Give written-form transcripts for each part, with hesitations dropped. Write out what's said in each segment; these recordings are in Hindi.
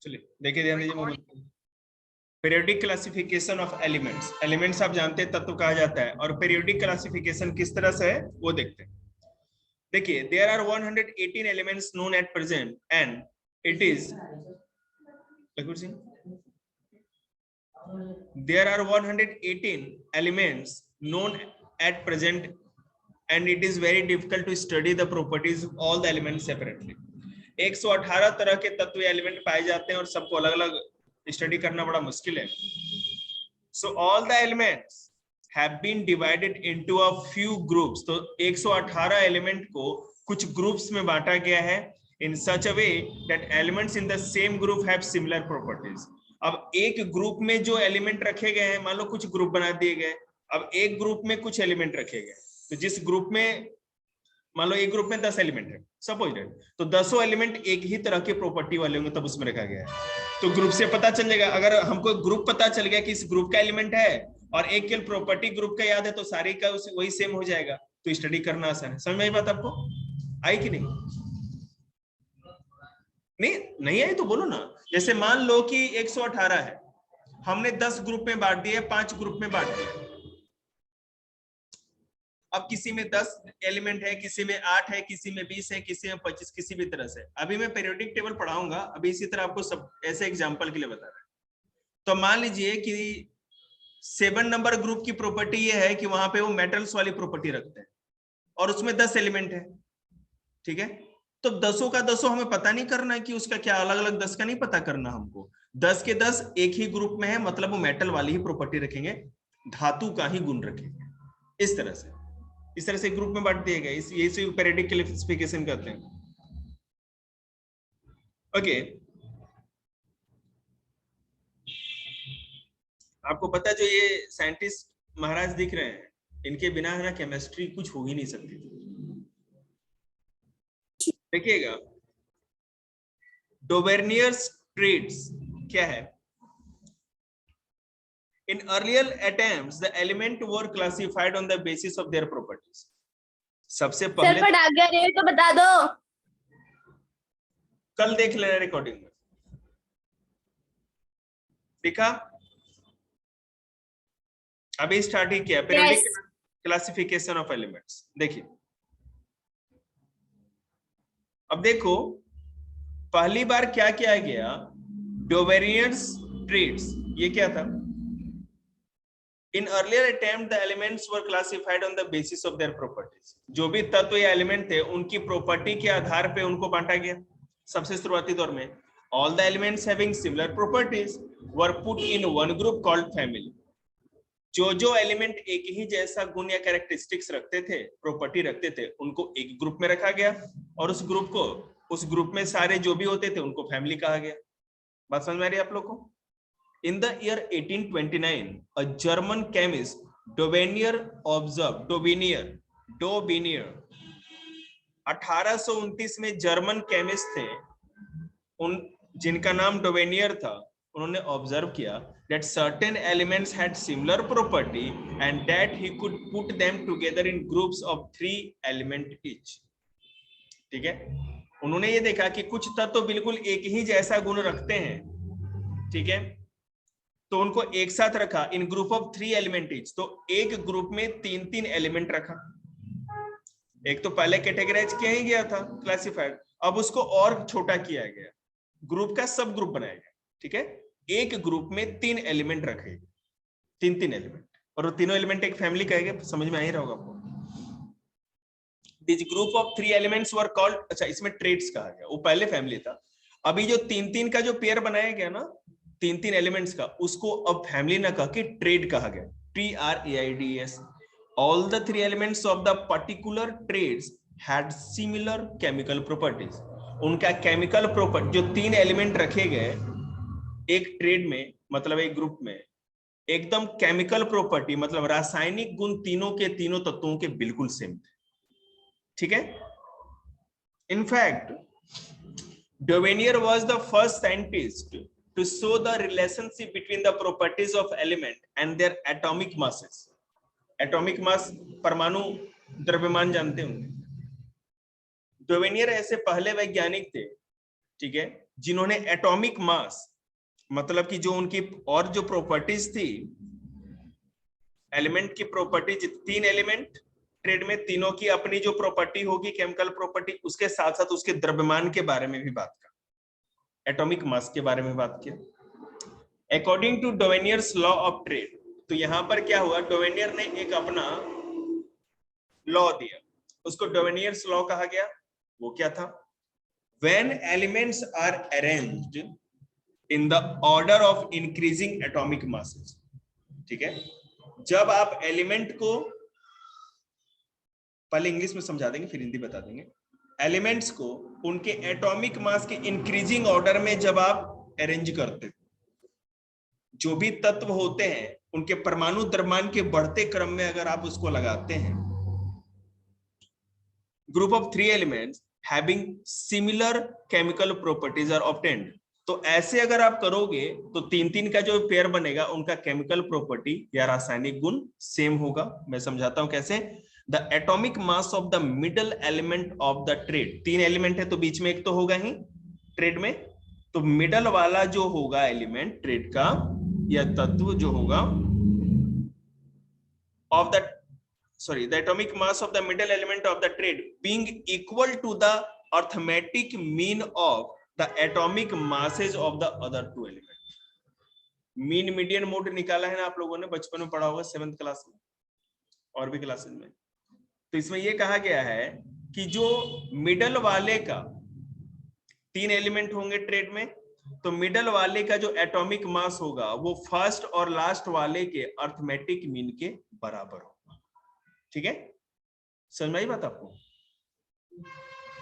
चलिए देखिए, ध्यान दीजिए। Periodic classification of elements. Elements आप जानते हैं तत्व कहा जाता है, और पीरियोडिक क्लासिफिकेशन किस तरह से है वो देखते हैं। देखिए, there are 118 elements known at present and it is there are 118 elements known at present and it is very difficult to study the properties of all the elements separately. 118 तरह के तत्व एलिमेंट पाए जाते हैं और सबको अलग अलग स्टडी करना बड़ा मुश्किल है. So all the elements have been divided into a few groups. तो 118 एलिमेंट को कुछ ग्रुप्स में बांटा गया है in such a way that elements in the same group have similar properties. अब एक ग्रुप में जो एलिमेंट रखे गए हैं, मान लो कुछ ग्रुप बना दिए गए, अब एक ग्रुप में कुछ एलिमेंट रखे गए, तो जिस ग्रुप में मान लो एक ग्रुप में 10 एलिमेंट है सपोज दैट, तो 10 एलिमेंट एक ही तरह के प्रॉपर्टी वाले होंगे तब उसमें रखा गया है. तो ग्रुप से पता चल जाएगा. अगर हमको ग्रुप पता चल गया कि इस ग्रुप का एलिमेंट है और एक केवल प्रॉपर्टी ग्रुप का याद है तो सारे का वही सेम हो जाएगा, तो स्टडी करना आसान है. समझ में आई बात आपको? आई कि नहीं? नहीं आई तो बोलो ना. जैसे मान लो कि 118 है, हमने 10 ग्रुप में बांट दिए, 5 ग्रुप में बांट दिए. अब किसी में 10 एलिमेंट है, किसी में 8 है, किसी में 20 है, किसी में 25, किसी भी तरह से. अभी मैं पीरियोडिक टेबल पढ़ाऊंगा, अभी इसी तरह आपको सब ऐसे एग्जांपल के लिए बता रहा है. तो मान लीजिए कि 7 नंबर ग्रुप की प्रॉपर्टी ये है कि वहां पे वो मेटल्स वाली प्रॉपर्टी रखते हैं और उसमें 10 एलिमेंट है. ठीक है, तो 10 का 10 हमें पता नहीं करना है कि उसका क्या अलग अलग 10 का नहीं पता करना हमको. 10 के 10 एक ही ग्रुप में है, मतलब वो मेटल वाली ही प्रॉपर्टी रखेंगे, धातु का ही गुण रखेंगे. इस तरह से ग्रुप में बांट दिए गए. इसे पीरियोडिक क्लासिफिकेशन कहते हैं. ओके, आपको पता है जो ये साइंटिस्ट महाराज दिख रहे हैं, इनके बिना है ना केमिस्ट्री कुछ हो ही नहीं सकती थी. देखिएगा, डोवेर्नियर्स ट्रेड्स क्या है? In earlier attempts, the elements were classified on the basis of their properties. सबसे पहले सर पढ़ा गया रे तो बता दो. कल देख लेना रिकॉर्डिंग में. देखा? अभी स्टार्ट ही किया पीरियोडिक क्लासिफिकेशन ऑफ एलिमेंट्स. देखिए, अब देखो पहली बार क्या किया गया, डोवेरियर्स ट्रेड्स. ये क्या था? In earlier attempt, the elements were classified on the basis of their properties. जो भी तत्व या एलिमेंट थे उनकी प्रॉपर्टी के आधार पे उनको बांटा गया. सबसे शुरुआती दौर में all the elements having similar properties were put in one group called family. जो एलिमेंट एक ही जैसा गुण या कैरेक्टरिस्टिक्स रखते थे, प्रॉपर्टी रखते थे, उनको एक ग्रुप में रखा गया और उस ग्रुप में सारे जो भी होते थे उनको फैमिली कहा गया. बात समझ में आ रही है आप लोग को? In the year 1829, a German chemist, Dovenier, observed. Dovenier 1829 में जर्मन केमिस्ट थे, जिनका नाम डोवेनियर था. उन्होंने ऑब्जर्व किया that certain elements had similar property and that he could put them together in groups of 3 elements each. ठीक है, उन्होंने ये देखा कि कुछ तत्व बिल्कुल एक ही जैसा गुण रखते हैं. ठीक है, तो उनको एक साथ रखा इन ग्रुप ऑफ 3 एलिमेंट ईच. तो एक ग्रुप में 3 एलिमेंट रखा. एक तो पहले कैटेगराइज किया ही गया था, क्लासिफाइड. अब उसको और छोटा किया गया, ग्रुप का सब ग्रुप बनाया गया. ठीक है, एक ग्रुप में 3 एलिमेंट रखे, 3 एलिमेंट, और वो तीनों एलिमेंट एक फैमिली कहेंगे. समझ में आ ही रहा होगा आपको. This group of 3 elements were called, अच्छा इसमें ट्रेड्स कहा गया, वो पहले फैमिली था. अभी जो 3 का जो पेयर बनाया गया ना, 3 एलिमेंट्स का, उसको अब फैमिली ना कह के ट्रेड कहा गया. TRAIDS. All the 3 elements of the particular trades had similar chemical properties. उनका केमिकल प्रॉपर्टी, जो 3 एलिमेंट रखे गए एक ट्रेड में, मतलब एक ग्रुप में, एकदम केमिकल प्रॉपर्टी मतलब रासायनिक गुण तीनों के तीनों तत्वों के बिल्कुल सेम थे. ठीक है, in fact Dovenier was the first scientist to show the relationship between the properties of element and their atomic masses. Atomic mass परमाणु द्रव्यमान जानते होंगे. डोवेनियर ऐसे पहले वैज्ञानिक थे, ठीक है, जिन्होंने एटॉमिक मास, मतलब कि जो उनकी और जो प्रॉपर्टीज थी, एलिमेंट की प्रॉपर्टी, 3 एलिमेंट ट्रेड में, तीनों की अपनी जो प्रॉपर्टी होगी केमिकल प्रॉपर्टी, उसके साथ साथ उसके द्रव्यमान के बारे में भी बात कर, एटॉमिक मास के बारे में बात किया। According to Dobereiner's law of triads, तो यहां पर क्या हुआ, डोवेनियर ने एक अपना लॉ दिया, उसको डोवेनियर्स लॉ कहा गया। वो क्या था, when elements are arranged in the order of increasing atomic masses, ठीक है, जब आप एलिमेंट को, पहले इंग्लिश में समझा देंगे फिर हिंदी बता देंगे, एलिमेंट्स को उनके एटॉमिक मास के इंक्रीजिंग ऑर्डर में जब आप अरेंज करते हो, जो भी तत्व होते हैं उनके परमाणु द्रव्यमान के बढ़ते क्रम में अगर आप उसको लगाते हैं, group of 3 elements having similar chemical properties are obtained, तो ऐसे अगर आप करोगे तो 3-3 का जो पेयर बनेगा उनका केमिकल प्रॉपर्टी या रासायनिक गुण सेम होगा। मैं समझाता हूं कैसे। The atomic mass of the middle element of the trade, 3 element है तो बीच में एक तो होगा ही ट्रेड में, तो मिडल वाला जो होगा एलिमेंट ट्रेड का या तत्व जो होगा of the atomic mass of the middle element of the trade being equal to the arithmetic mean of the atomic masses of the other 2 elements। Mean median mode निकाला है ना आप लोगों ने, बचपन में पढ़ा होगा 7th क्लास में और भी क्लासेस में। तो इसमें यह कहा गया है कि जो मिडल वाले का 3 एलिमेंट होंगे ट्रेड में, तो मिडल वाले का जो एटॉमिक मास होगा वो फर्स्ट और लास्ट वाले के अर्थमेटिक मीन के बराबर होगा। ठीक है, समझ में आई बात आपको?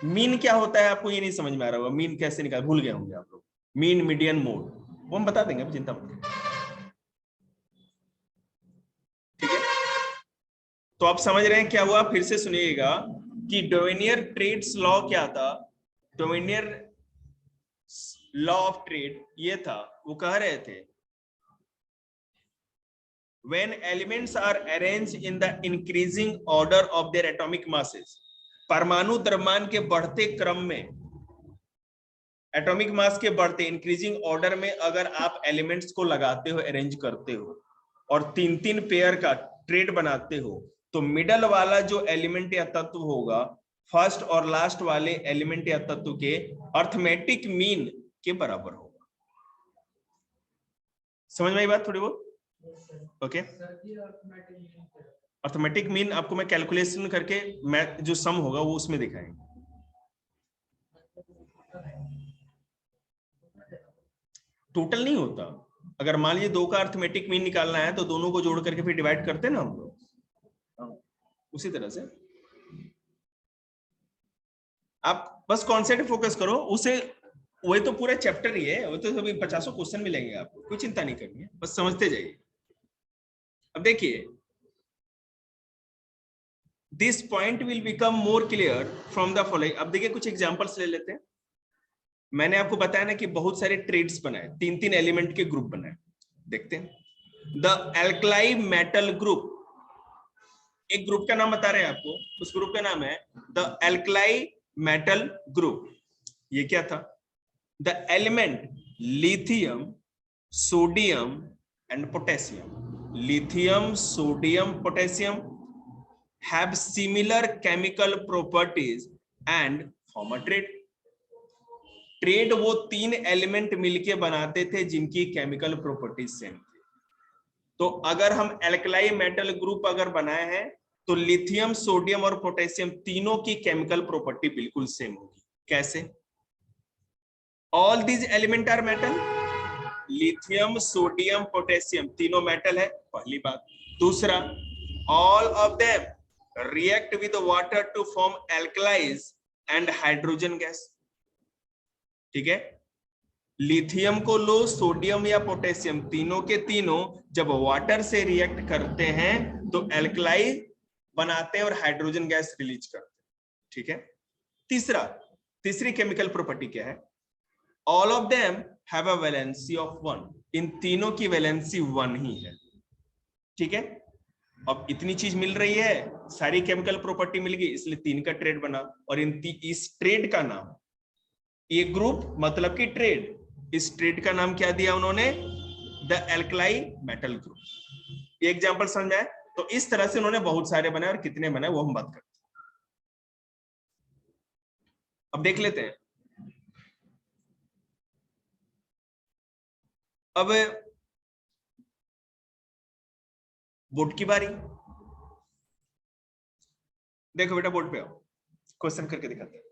मीन क्या होता है आपको ये नहीं समझ में आ रहा होगा, मीन कैसे निकाल, भूल गए होंगे आप लोग। मीन मीडियन मोड वो हम बता देंगे, चिंता मत करिए। ठीक है, तो आप समझ रहे हैं क्या हुआ, फिर से सुनिएगा कि डोवेनियर ट्रेड्स लॉ क्या था। डोवेनियर लॉ ऑफ ट्रेड ये था, वो कह रहे थे when elements are arranged in the increasing order of their atomic masses, परमाणु द्रव्यमान के बढ़ते क्रम में, एटॉमिक मास के बढ़ते इंक्रीजिंग ऑर्डर में अगर आप एलिमेंट्स को लगाते हो, अरेंज करते हो और 3-3 पेयर का ट्रेड बनाते हो, तो मिडल वाला जो एलिमेंट या तत्व होगा फर्स्ट और लास्ट वाले एलिमेंट या तत्व के अर्थमेटिक मीन के बराबर होगा। समझ में आई बात थोड़ी बहुत? ओके, अर्थमेटिक मीन आपको मैं कैलकुलेशन करके मैं जो सम होगा वो उसमें दिखाएंगे। टोटल नहीं होता, अगर मान लीजिए 2 का अर्थमेटिक मीन निकालना है तो दोनों को जोड़ करके फिर डिवाइड करते हैं ना हम लोग, उसी तरह से आप बस कॉन्सेप्ट फोकस करो, उसे वही तो पूरा चैप्टर ही है, वो तो सभी 50 क्वेश्चन मिलेंगे आपको, कोई चिंता नहीं करनी है, बस समझते जाइए। अब देखिए, this point will become more clear from the following. अब देखिए कुछ एग्जांपल्स ले लेते हैं। मैंने आपको बताया ना कि बहुत सारे ट्रेड्स बनाए, 3-3 एलिमेंट के ग्रुप बनाए, देखते हैं। द एल्कलाई मेटल ग्रुप, एक ग्रुप का नाम बता रहे हैं आपको, उस ग्रुप का नाम है द एल्कलाई मेटल ग्रुप। ये क्या था? The element lithium, sodium and potassium, lithium, sodium, potassium have similar chemical properties and form a trade। Trade वो 3 एलिमेंट मिलके बनाते थे जिनकी केमिकल प्रॉपर्टीज सेम थी। तो अगर हम एल्कलाई मेटल ग्रुप अगर बनाए हैं तो लिथियम, सोडियम और पोटेशियम तीनों की केमिकल प्रॉपर्टी बिल्कुल सेम होगी। कैसे? All these element are metal, lithium, sodium, potassium तीनों मेटल है, पहली बात। दूसरा, all of them react with water to form alkalis and hydrogen gas। ठीक है, लिथियम को लो, सोडियम या पोटेशियम तीनों के तीनों जब वाटर से रिएक्ट करते हैं तो एल्कलाई बनाते हैं और हाइड्रोजन गैस रिलीज करते हैं। ठीक है, तीसरी केमिकल प्रॉपर्टी क्या है? All of them have a valency of 1, इन तीनों की वैलेंसी 1 ही है। ठीक है, अब इतनी चीज मिल रही है, सारी केमिकल प्रॉपर्टी मिल गई, इसलिए 3 का ट्रेड बना, और इस ट्रेड का नाम ये ग्रुप मतलब कि ट्रेड, इस ट्रेड का नाम क्या दिया उन्होंने, द एल्कलाई मेटल ग्रुप। ये एग्जांपल समझ में आया? तो इस तरह से उन्होंने बहुत सारे बनाए, और कितने बनाए वो हम बात करते हैं। अब देख लेते हैं। अब बोर्ड की बारी। देखो बेटा बोर्ड पे आओ, क्वेश्चन करके दिखाते हैं।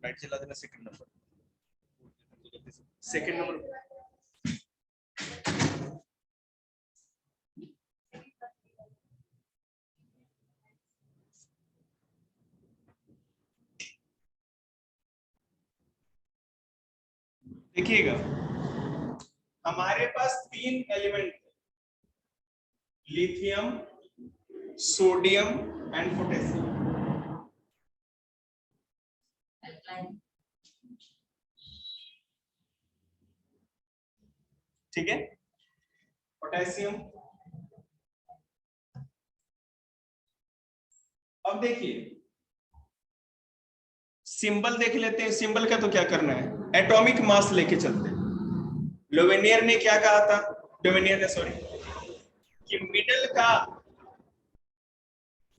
लाइट जला देना। Second number, second number. देखिएगा, हमारे पास तीन एलिमेंट है, लिथियम, सोडियम एंड पोटेशियम। ठीक है, पोटेशियम। अब देखिए सिंबल देख लेते हैं। सिंबल का तो क्या करना है, एटॉमिक मास लेके चलते हैं। लोवेनियर ने क्या कहा था, डोवेनियर ने सॉरी, कि मिडल का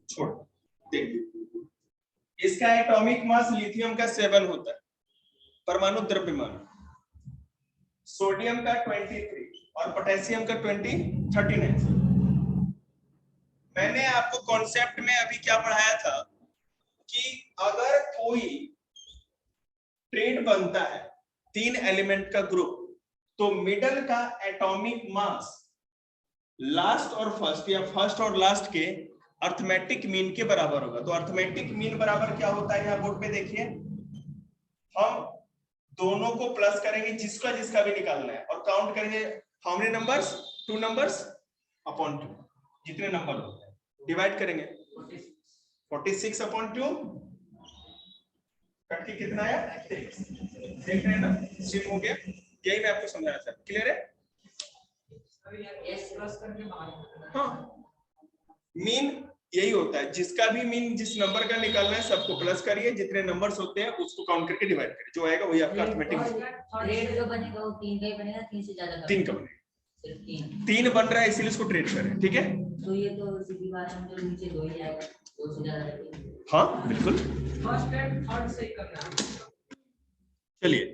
छोड़, देखिए इसका एटॉमिक मास लिथियम का 7 होता है, परमाणु द्रव्यमान, सोडियम का 23 और पोटेशियम का 39। मैंने आपको कॉन्सेप्ट में अभी क्या पढ़ाया था कि अगर कोई ट्रेड बनता है तीन एलिमेंट का ग्रुप, तो मिडल का एटॉमिक मास लास्ट और फर्स्ट या फर्स्ट और लास्ट के अर्थमेटिक मीन के बराबर होगा। तो अर्थमेटिक मीन बराबर क्या होता है, यहाँ बोर्ड पे देखिए, हम दोनों को प्लस करेंगे, जिसका जिसका भी निकालना है, और काउंट करेंगे how many numbers, 2 numbers upon 2, जितने नंबर होते हैं डिवाइड करेंगे 46 अपॉन 2, कट के कितना आया, देख रहे हैं ना, सिम हो गया। यही मैं आपको समझाना चाहता हूं, क्लियर है? हाँ, मीन यही होता है, जिसका भी मीन जिस नंबर का निकालना है सबको प्लस करिए, जितने नंबर्स होते हैं उसको काउंट करके डिवाइड करिए, जो आएगा वही आपका अर्थमेटिक ट्रेड जो बनेगा वो 3 का ही बनेगा, 3 से ज्यादा तीन का बनेगा, सिर्फ 3 बन रहा है इसीलिए इसको ट्रेड करें। ठीक है, तो ये तो सीधी बात है, जो नीचे 2 ही आएगा, 2 से ज्यादा। हाँ बिल्कुल, फर्स्ट एंड थर्ड से करना। चलिए,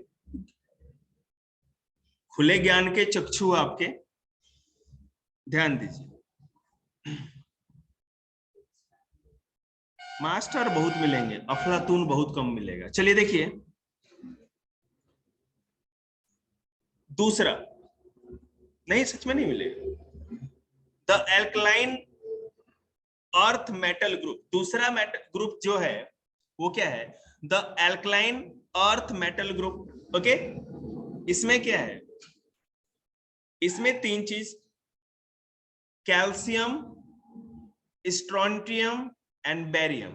खुले ज्ञान के चक्षु आपके, ध्यान दीजिए। मास्टर बहुत मिलेंगे, अफलातून बहुत कम मिलेगा। चलिए देखिए दूसरा, नहीं सच में नहीं मिलेगा। The alkaline earth metal group, दूसरा मेटल ग्रुप जो है वो क्या है, the alkaline earth metal group. Okay, इसमें क्या है, इसमें 3 चीज, calcium, strontium and barium.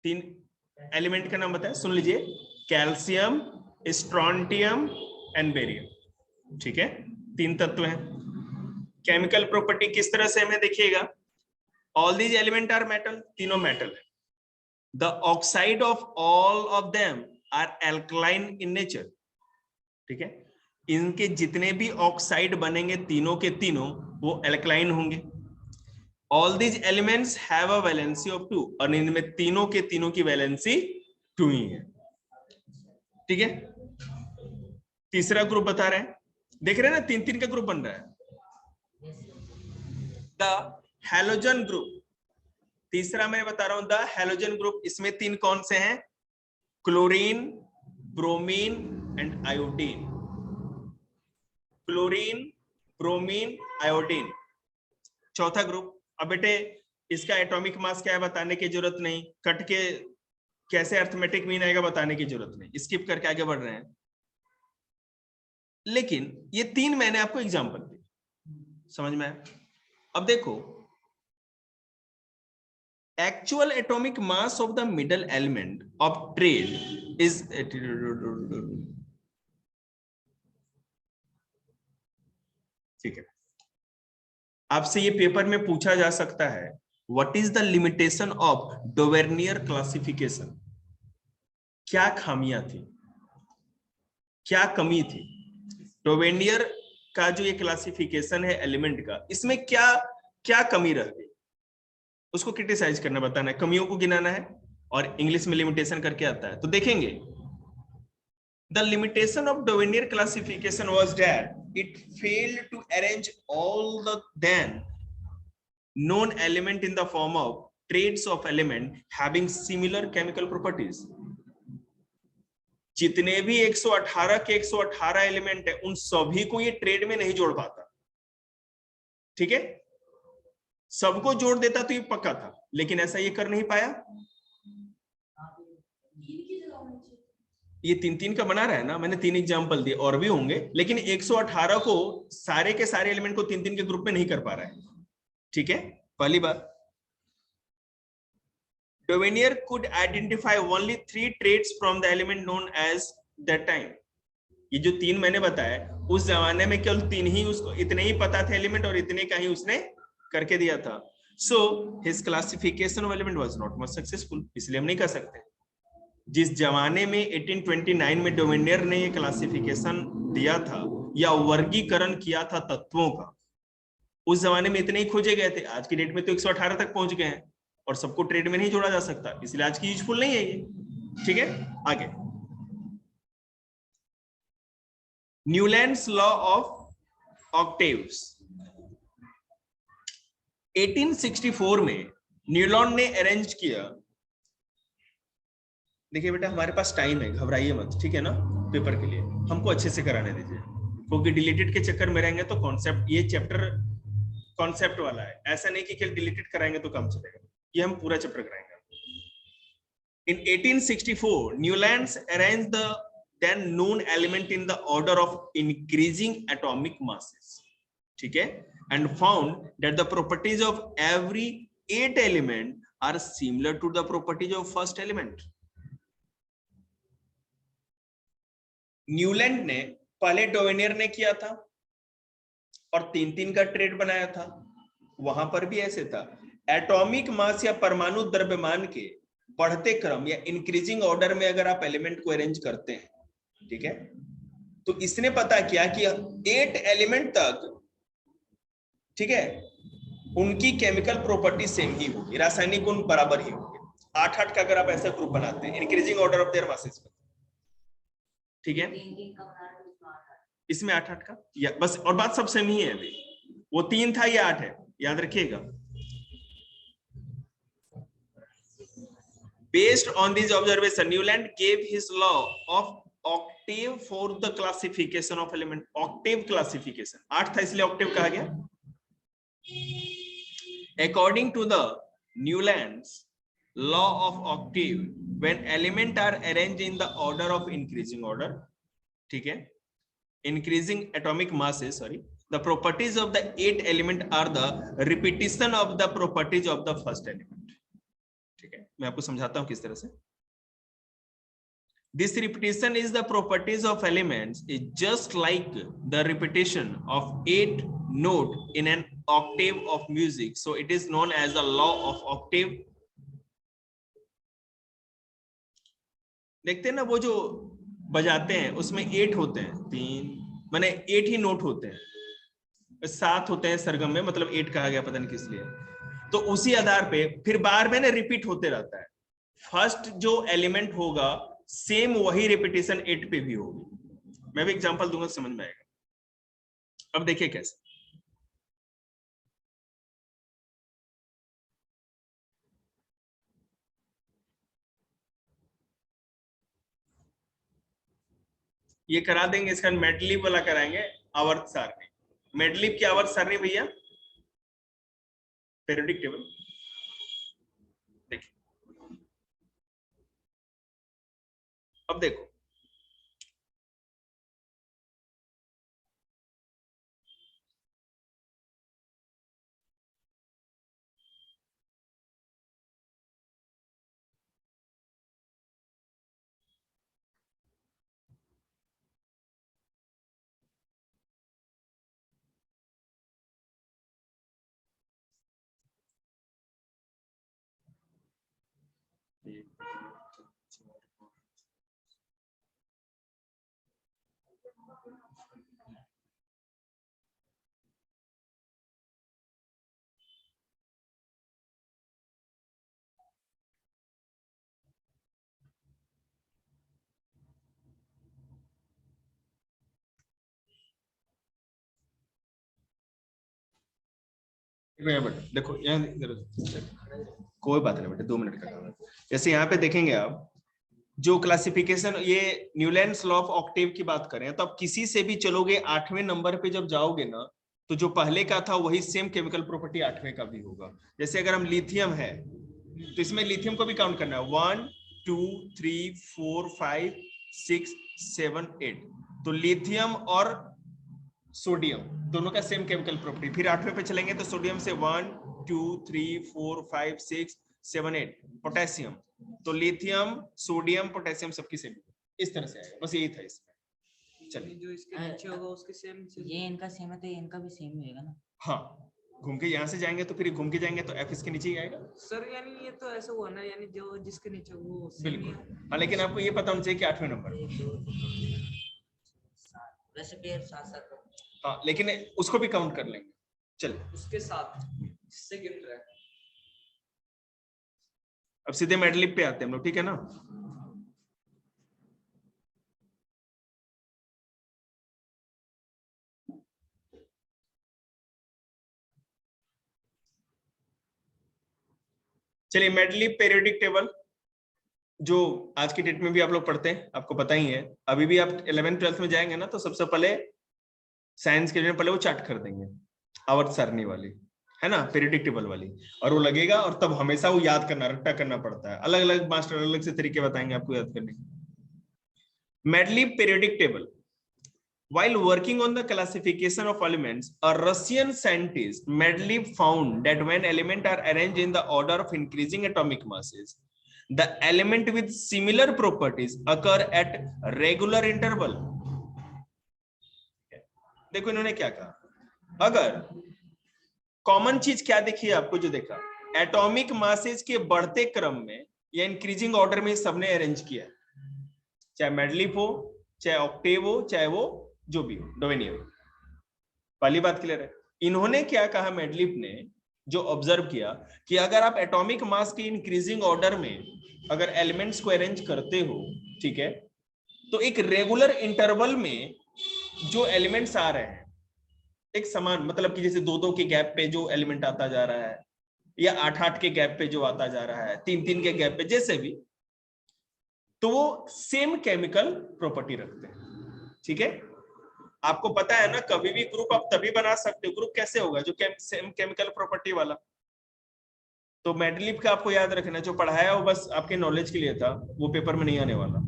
3 element का नाम बताया, सुन लीजिए, कैल्शियम, स्ट्रोंटियम एंड बेरियम। ठीक है, 3 तत्व हैं। केमिकल प्रॉपर्टी किस तरह से हमें देखिएगा, all these element are metal, तीनों मेटल है। The oxide of all of them are alkaline in nature. ठीक है, इनके जितने भी ऑक्साइड बनेंगे तीनों के तीनों वो एल्कलाइन होंगे। All these elements have a valency of 2, और इनमें तीनों के तीनों की वैलेंसी 2 ही है। ठीक है, तीसरा ग्रुप बता रहे हैं, देख रहे हैं ना, 3-3 का ग्रुप बन रहा है, द हैलोजन ग्रुप। तीसरा मैं बता रहा हूं द हैलोजन ग्रुप, इसमें 3 कौन से हैं, chlorine, bromine and iodine. Chlorine, bromine, iodine, चौथा ग्रुप। अब बेटे इसका एटॉमिक मास क्या है बताने की जरूरत नहीं, कट के कैसे अर्थमेटिक मीन आएगा बताने की जरूरत नहीं, स्किप करके आगे बढ़ रहे हैं। लेकिन ये 3 मैंने आपको एग्जांपल दिए, समझ में आया? अब देखो Actual atomic mass of the middle element of trade is ठीक है, आपसे ये पेपर में पूछा जा सकता है, what is the limitation of Dobereiner classification? क्या खामियां थी, क्या कमी थी? डोवेर्नियर का जो ये क्लासिफिकेशन है एलिमेंट का, इसमें क्या क्या कमी रह गई, उसको क्रिटिसाइज करना, बताना है, कमियों को गिनाना है, और इंग्लिश में लिमिटेशन करके आता है। तो देखेंगे, the limitation of Dovenier classification was that it failed to arrange all the then known element in the form of traits of element having similar chemical properties. जितने भी 118 के 118 एलिमेंट है, उन सभी को ये ट्रेड में नहीं जोड़ पाता। ठीक है, सबको जोड़ देता तो ये पक्का था, लेकिन ऐसा ये कर नहीं पाया। ये तीन तीन का बना रहा है ना, मैंने 3 एग्जांपल दिए, और भी होंगे, लेकिन 118 को सारे के सारे एलिमेंट को 3 3 के ग्रुप में नहीं कर पा रहा है। ठीक है, पहली बात, Dovenier could identify only 3 traits from the element known as that time. ये जो 3 मैंने बताया, उस जमाने में केवल 3 ही, उसको इतने ही पता थे एलिमेंट, और इतने का ही उसने करके दिया था। So his classification of element was not much successful, इसलिए हम नहीं कर सकते। जिस जमाने में 1829 में डोवेनियर ने ये क्लासिफिकेशन दिया था या वर्गीकरण किया था तत्वों का, उस जमाने में इतने ही खोजे गए थे। आज की डेट में तो 118 तक पहुंच गए हैं, और सबको ट्रेड में नहीं जोड़ा जा सकता, इसलिए आज की यूजफुल नहीं है ये। ठीक है, आगे, न्यूलैंड्स लॉ ऑफ ऑक्टेव्स। 1864 में न्यूलैंड ने अरेंज किया, देखिए बेटा हमारे पास टाइम है, घबराइए मत, ठीक है ना, पेपर के लिए हमको अच्छे से कराने दीजिए, क्योंकि डिलीटेड के चक्कर में रहेंगे तो कॉन्सेप्ट, ये चैप्टर कॉन्सेप्ट वाला है, ऐसा नहीं कि केवल डिलीटेड कराएंगे तो काम चलेगा, ये हम पूरा चैप्टर कराएंगे। In 1864, Newlands arranged the then known element in the order of increasing atomic masses, ठीक है, and found that the properties of every 8 element are similar to the properties of first element. Newland ने पहले डोवेनियर ने किया था और 3 3 का ट्रेड बनाया था, वहां पर भी ऐसे था, एटॉमिक मास या परमाणु द्रव्यमान के बढ़ते क्रम या इंक्रीजिंग ऑर्डर में अगर आप एलिमेंट को अरेंज करते हैं, ठीक है, तो इसने पता किया कि 8 एलिमेंट तक, ठीक है, उनकी केमिकल प्रॉपर्टी सेम ही होगी, रासायनिक गुण बराबर ही होंगे। 8 का अगर आप ऐसा ग्रुप बनाते हैं increasing order of their masses, ठीक है, इसमें 8 का या बस, और बात सब सेम ही है अभी, वो 3 था, ये 8 है, याद रखिएगा। Based on this observation, Newland gave his law of octave for the classification of element. Octave classification, 8 था इसलिए octave कहा गया। According to the Newland's law of octave, when elements are arranged in the order of increasing order, ठीक है, increasing atomic masses, sorry, the properties of the 8 element are the repetition of the properties of the first element. ठीक है, मैं आपको समझाता हूं किस तरह से। This repetition is the properties of elements is just like the repetition of 8 note in an octave of music, so it is known as the law of octave. देखते हैं ना, वो जो बजाते हैं उसमें 8 होते हैं, 3 माने 8 ही नोट होते हैं, 7 होते हैं सरगम में, मतलब 8 कहा गया पता नहीं किस लिए। तो उसी आधार पे फिर बार में ना रिपीट होते रहता है, फर्स्ट जो एलिमेंट होगा सेम वही रिपीटेशन 8 पे भी होगी। मैं भी एग्जांपल दूंगा, समझ में आएगा। अब देखिए कैसे, ये करा देंगे, इसका मेडलिप वाला कराएंगे, आवर्त सारणी, मेडलिप की आवर्त सारणी भैया, पीरियोडिक टेबल। देखिए अब देखो, बेटा देखो यहाँ कोई बात नहीं बेटा, 2 मिनट का काम है। जैसे यहाँ पे देखेंगे आप जो क्लासिफिकेशन, ये न्यूलैंड्स लॉ ऑफ ऑक्टेव की बात करें तो आप किसी से भी चलोगे 8वें नंबर पे जब जाओगे ना, तो जो पहले का था वही सेम केमिकल प्रॉपर्टी 8वें का भी होगा। जैसे अगर हम लिथियम है तो इसमें लिथियम को भी काउंट करना है, 1 2 3 4 5 6 7 8। तो लिथियम और सोडियम दोनों का सेम केमिकल प्रॉपर्टी। फिर 8वें पे चलेंगे तो सोडियम से 1 2 3 4 5 6 7 8। पोटेशियम, तो लिथियम सोडियम पोटेशियम सबकी सेम, इस तरह से आएगा। बस यही था इसमें। चलिए जो इसके नीचे होगा उसके सेम ये इनका सेम है तो इनका भी सेम ही होगा ना। हाँ, घूम के यहाँ से जाएंगे तो फिर घूम के जाएंगे तो एफ इसके नीचे ही आएगा सर। यानी ये तो ऐसा हुआ ना, यानी जो जिसके नीचे वो सेम ही बिल्कुल। है। हाँ, लेकिन आपको ये पता होना चाहिए कि 8वें नंबर। वैसे पेयर साथ साथ। हाँ, लेकिन उसको भी काउंट कर लेंगे। चलिए उसके साथ जिससे गिन रहा है। अब सीधे मेडलिप पे आते हैं हम लोग, ठीक है ना। चलिए, मेडलिप पीरियोडिक टेबल जो आज की डेट में भी आप लोग पढ़ते हैं, आपको पता ही है। अभी भी आप 11th 12th में जाएंगे ना तो सबसे पहले साइंस के लिए पहले वो चार्ट कर देंगे, आवर्त सारणी वाली है ना, पीरियोडिक टेबल वाली, और वो लगेगा और तब हमेशा वो याद करना, रट्टा करना पड़ता है। अलग अलग मास्टर अलग से तरीके बताएंगे आपको याद करने के। Mendeleev periodic table, while working on the classification of elements, a Russian scientist Mendeleev found that when elements are arranged in the order of increasing atomic masses, the element with similar properties occur at regular interval. देखो इन्होंने क्या कहा, अगर कॉमन चीज क्या देखी है आपको, जो देखा एटॉमिक मासेस के बढ़ते क्रम में या इंक्रीजिंग ऑर्डर में सबने अरेंज किया, चाहे मेडलिप हो, चाहे ऑक्टेव हो, चाहे वो जो भी हो, डोवेनियर। पहली बात क्लियर है। इन्होंने क्या कहा, मेडलिप ने जो ऑब्जर्व किया कि अगर आप एटॉमिक मास के इंक्रीजिंग ऑर्डर में अगर एलिमेंट्स को अरेंज करते हो, ठीक है, तो एक रेगुलर इंटरवल में जो एलिमेंट्स आ रहे हैं एक समान, मतलब कि जैसे 2-2 के गैप पे जो एलिमेंट आता जा रहा है, या 8-8 के गैप पे जो आता जा रहा है, 3-3 के गैप पे, जैसे भी, तो वो सेम केमिकल प्रॉपर्टी रखते हैं। ठीक है, आपको पता है ना, कभी भी ग्रुप आप तभी बना सकते हो, ग्रुप कैसे होगा, जो सेम केमिकल प्रॉपर्टी वाला। तो मेडलिप का आपको याद रखना, जो पढ़ाया वो बस आपके नॉलेज के लिए था, वो पेपर में नहीं आने वाला,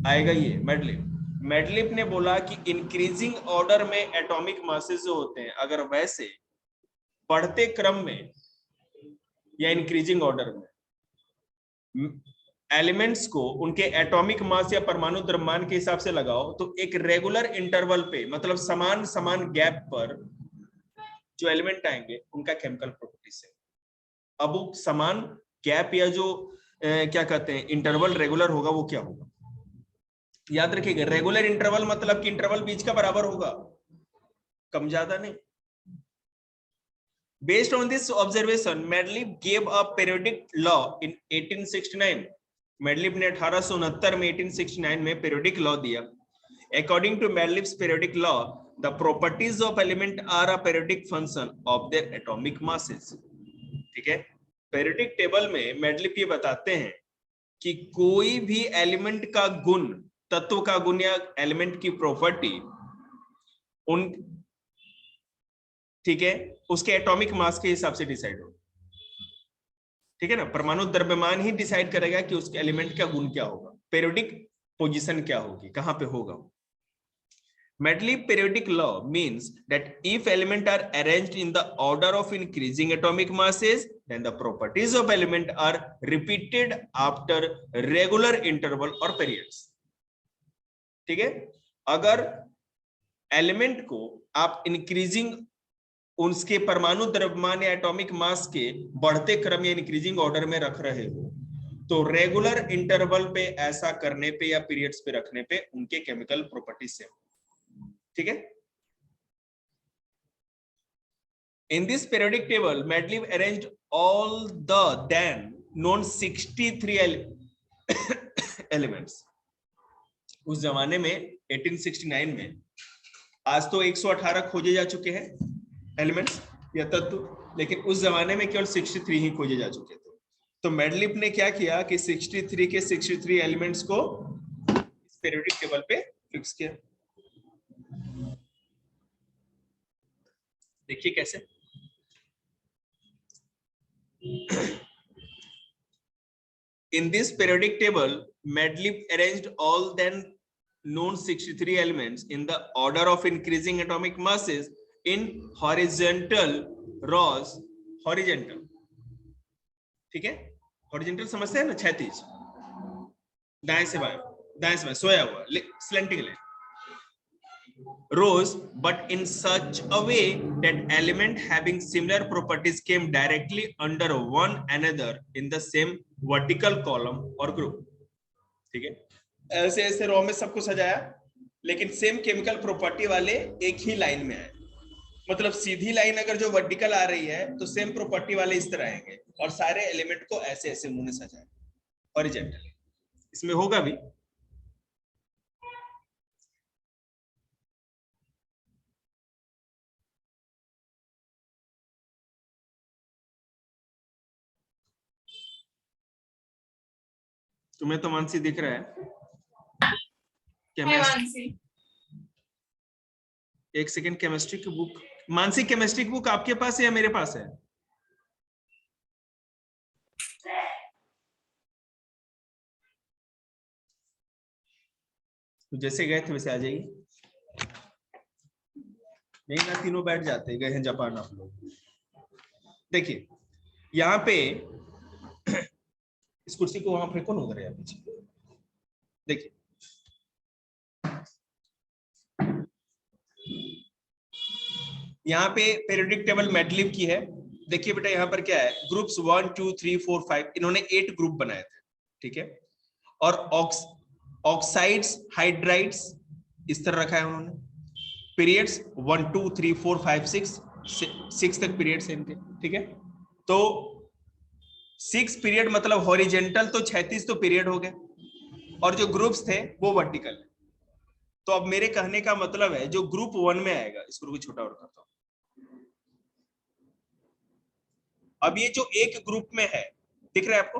आएगा ये मेडलिप। मेडलिप ने बोला कि इंक्रीजिंग ऑर्डर में एटॉमिक मासेस जो होते हैं, अगर वैसे बढ़ते क्रम में या इंक्रीजिंग ऑर्डर में एलिमेंट्स को उनके एटॉमिक मास या परमाणु द्रव्यमान के हिसाब से लगाओ, तो एक रेगुलर इंटरवल पे, मतलब समान समान गैप पर जो एलिमेंट आएंगे उनका केमिकल प्रॉपर्टी से। अब वो समान गैप या जो क्या कहते हैं इंटरवल रेगुलर होगा, वो क्या होगा, याद रखिएगा। रेगुलर इंटरवल मतलब कि इंटरवल बीच का बराबर होगा, कम ज्यादा नहीं। Based on this observation, Mendeleev gave a periodic law in 1869. Mendeleev ने 1869 में 1869 में periodic law दिया। According to Mendeleev's periodic law, the properties of element are a periodic function of their atomic masses. ठीक है, periodic table में Mendeleev ये बताते हैं कि कोई भी एलिमेंट का गुण, तत्व का गुण या एलिमेंट की प्रॉपर्टी उन, ठीक है, उसके एटॉमिक मास के हिसाब से डिसाइड हो। ठीक है ना, परमाणु द्रव्यमान ही डिसाइड करेगा कि उसके एलिमेंट का गुण क्या होगा, पीरियोडिक पोजीशन क्या होगी, कहां पे होगा। Mendeleev periodic law means that if elements are arranged in the order of increasing atomic masses, then the properties of element are repeated after regular interval or periods. ठीक है, अगर एलिमेंट को आप इंक्रीजिंग उसके परमाणु द्रव्यमान या एटॉमिक मास के बढ़ते क्रम या इंक्रीजिंग ऑर्डर में रख रहे हो, तो रेगुलर इंटरवल पे ऐसा करने पे या पीरियड्स पे रखने पे उनके केमिकल प्रॉपर्टी से ठीक है। In this periodic table, Medley arranged all the then known 63 elements. उस जमाने में 1869 में, आज तो 118 खोजे जा चुके हैं एलिमेंट्स या तत्व, लेकिन उस जमाने में केवल 63 ही खोजे जा चुके थे। तो मेडलिफ ने क्या किया कि 63 के 63 एलिमेंट्स को इस पीरियोडिक टेबल पे फिक्स किया। देखिए कैसे। In this periodic table, Medley arranged all then known 63 elements in the order of increasing atomic masses in horizontal rows. Horizontal, ठीक है, horizontal समझते हैं ना, क्षैतिज, दाएं से बाएं सोया हुआ, slanting line rows, but in such a way that element having similar properties came directly under one another in the same vertical column or group. ठीक है, ऐसे ऐसे रो में सबको सजाया, लेकिन सेम केमिकल प्रॉपर्टी वाले एक ही लाइन में आए। मतलब सीधी लाइन अगर जो वर्टिकल आ रही है तो सेम प्रॉपर्टी वाले इस तरह आएंगे, और सारे एलिमेंट को ऐसे ऐसे मुंह में सजाया हॉरिजॉन्टली। इसमें होगा भी, तुम्हें तो मानसी दिख रहा है केमिस्ट्री। एक सेकंड, केमिस्ट्री की बुक, मानसी केमिस्ट्री की बुक आपके पास है या मेरे पास है? तो जैसे गए थे वैसे आ जाइए, नहीं ना तीनों बैठ जाते, गए हैं जापान आप लोग। देखिए यहाँ पे इस कुर्सी को वहां फेंको ना, उधर या पीछे। देखिए यहाँ पे पीरियोडिक टेबल मेडलिफ की है। देखिए बेटा यहाँ पर क्या है, ग्रुप्स 1 2 3 4 5, इन्होंने 8 ग्रुप बनाए थे, ठीक है। और ऑक्साइड्स हाइड्राइड्स इस तरह रखा है उन्होंने। पीरियड्स 1 2 3 4 5 6 तक पीरियड्स हैं इनके, ठीक है। तो 6 पीरियड मतलब हॉरिजेंटल तो 36 तो पीरियड हो गए, और जो ग्रुप्स थे वो वर्टिकल। तो अब मेरे कहने का मतलब है जो ग्रुप 1 में आएगा, इस ग्रुप को छोटा और करता हूं। अब ये जो एक ग्रुप में है, दिख रहा है आपको,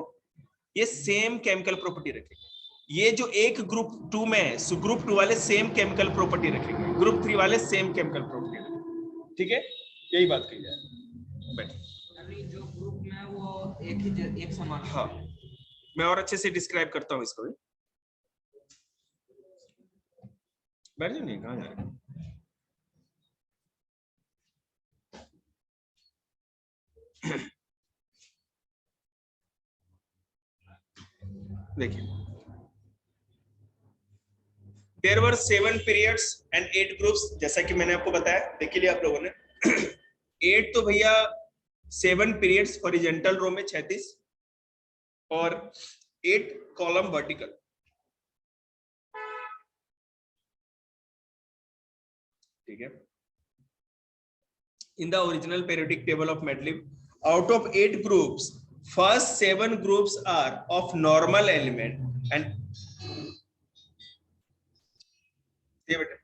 ये सेम केमिकल प्रॉपर्टी रखेगा। ये जो एक ग्रुप 2 में है, सो ग्रुप 2 वाले सेम केमिकल प्रॉपर्टी रखेंगे, ग्रुप 3 वाले सेम केमिकल प्रॉपर्टी रखेंगे, ठीक है। यही बात कही जाए। बैठिए, जो ग्रुप में वो एक समान। हाँ, मैं और अच्छे से डिस्क्राइब करता हूँ इसको भी। बैठ जाओ, नहीं कहाँ जा रहे। देखिए, there were 7 periods and 8 groups, जैसा कि मैंने आपको बताया, देख लिया आप लोगों ने। 8 तो भैया 7 पीरियड्स हॉरिजॉन्टल रो में 36 और 8 कॉलम वर्टिकल, ठीक है। In the original periodic table of Medley, out of 8 groups, first 7 groups are of normal element and ये बेटा